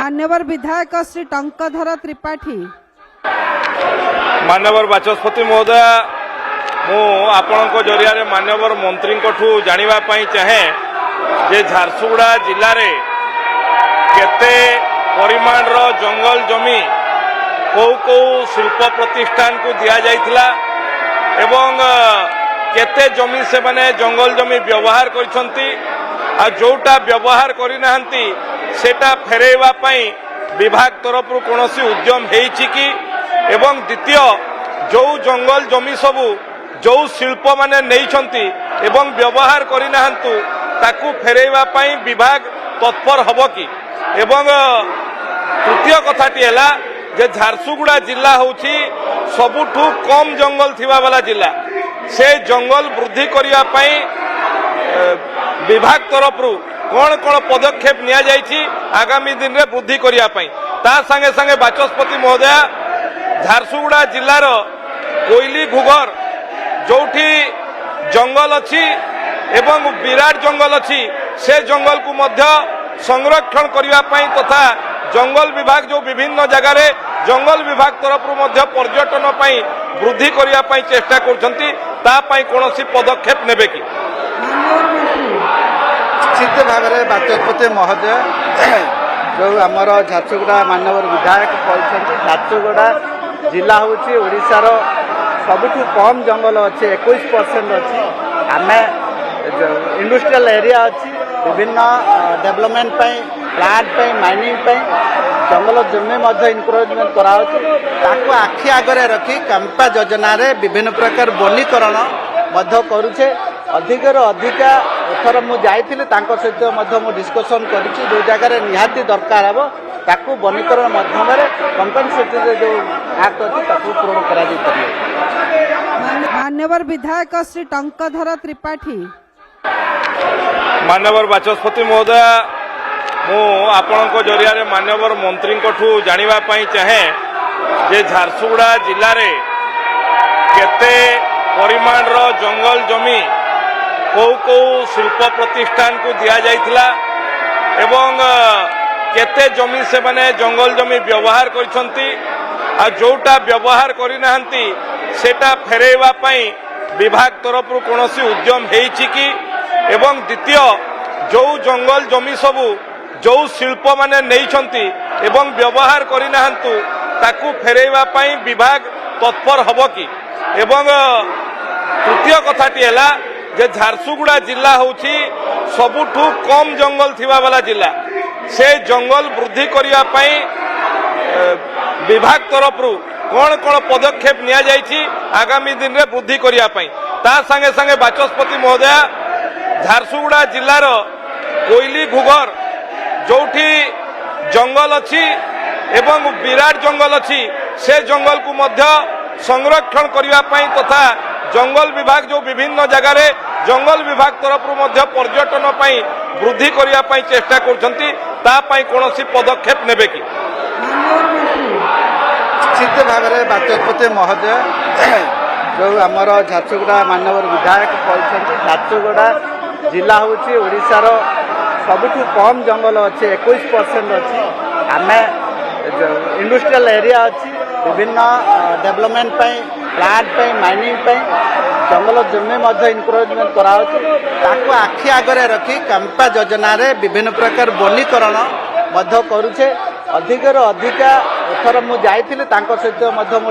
मान्यवर विधायक श्री टंकधर त्रिपाठी मान्यवर बाचस्पति महोदय मु आपण जरिया मान्यवर मंत्री जानापी चाहे जे झारसुगुड़ा जिले में केते परिमाण जंगल जमी कौ कौ शिल्प प्रतिष्ठान को दि जाइथिला एवं केते जमी से माने जंगल जमी व्यवहार करिसंती आ जोटा व्यवहार करिनाहंती सेटा फेरेवा पई विभाग तरफ कोनोसी उद्यम हेछि कि एवं द्वितीय जो जंगल जमी सबु जो शिल्प माने नैछंती एवं व्यवहार करिनाहंतु ताकू फेरेवा पई विभाग तत्पर हबो कि एवं तृतीय कथाटी है जे झारसुगुड़ा जिला होची सबुठू कम जंगल थिबा वाला जिला से जंगल वृद्धि करिया पई विभाग तरफ कौन कौन पदक्षेप निया जाइछि आगामी दिन में वृद्धि करिया पई ता संगे संगे बाचस्पति महोदय झारसुगुड़ा जिलार कोइली भूगर जोठी जंगल अच्छी एवं विराट जंगल अच्छी से जंगल को मध्य संरक्षण करिया पई तथा जंगल विभाग जो विभिन्न जगार जंगल विभाग तरफ मध्य पर्यटन पई वृद्धि करिया पई चेष्टा करछंती ता पई कोनोसी पदक्षेप नेबे कि निश्चित भाव में बाचस्पति महोदय जो आमर झारसुगुड़ा मानवर विधायक कहते झारसुगुड़ा जिला हूँ ओडिशार सबुठू कम जंगल अच्छे 21% अच्छी आम इंडस्ट्रियल एरिया अच्छी विभिन्न डेवलपमेंट प्लांट माइनिंग जंगल जमी इनक्रोचमेंट कराऊँ आखि आगे रखी कंपा योजना विभिन्न प्रकार वनीकरण करुचे अधिकर अधिका एथर मुझे सहित डिस्कसन कर जो जगह निहाती दरकार हे ताकू वनीकरण माध्यम कंपेनसेटरी जो एक्ट अच्छी पूरण कर मान्यवर विधायक श्री टंकधर त्रिपाठी मान्यवर बाचस्पति महोदय मु आपण जरिया मान्यवर मंत्री जानापी चाहे जे झारसुगुड़ा जिले में केते परिमाण जंगल जमी कौ कौ शिल्प प्रतिष्ठान को दि जाइथिला एवं केते जमी से माने जंगल जमी व्यवहार करिसंती आ जोटा व्यवहार करिनाहंती सेटा फेरेवा पई विभाग तरफ कोनोसी उद्यम हेछि कि एवं द्वितीय जो जंगल जमी सबु जो शिल्प माने नैछंती एवं व्यवहार करिनाहंतु ताकू फेरेवा पई विभाग तत्पर हबो कि एवं तृतीय कथाटी है जे झारसुगुड़ा जिला होची सबुठू कम जंगल थिबा वाला जिला से जंगल वृद्धि करिया पई विभाग तरफ कौन कौन पदक्षेप निया जाइछि आगामी दिन में वृद्धि करिया पई ता संगे संगे बाचस्पति महोदय झारसुगुड़ा जिलार कोइली भूगर जोठी जंगल अच्छी एवं विराट जंगल अच्छी से जंगल को मध्य संरक्षण करिया पई तथा जंगल विभाग जो विभिन्न जगार जंगल विभाग तरफ मध्य पर्यटन पई वृद्धि करिया पई चेष्टा करछंती ता पई कोनोसी पदक्षेप नेबे कि निश्चित भाव में बाचस्पति महोदय जो आमर झारसुगुड़ा मानवर विधायक कहते झारसुगुड़ा जिला हूँ ओडिशार सबुठू कम जंगल अच्छे 21% अच्छी आम इंडस्ट्रियल एरिया अच्छी विभिन्न डेवलपमेंट प्लांट माइनिंग जंगल जमी इनक्रोचमेंट कराऊँ आखि आगे रखी कंपा योजना विभिन्न प्रकार वनीकरण करुचे अधिकर अधिका एथर मुझे सहित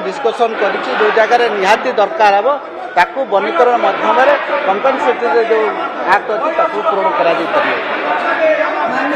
डिस्कसन कर जो जगह निहाती दरकार हे ताकू वनीकरण माध्यम कंपेनसेटरी जो एक्ट अच्छी पूरण कर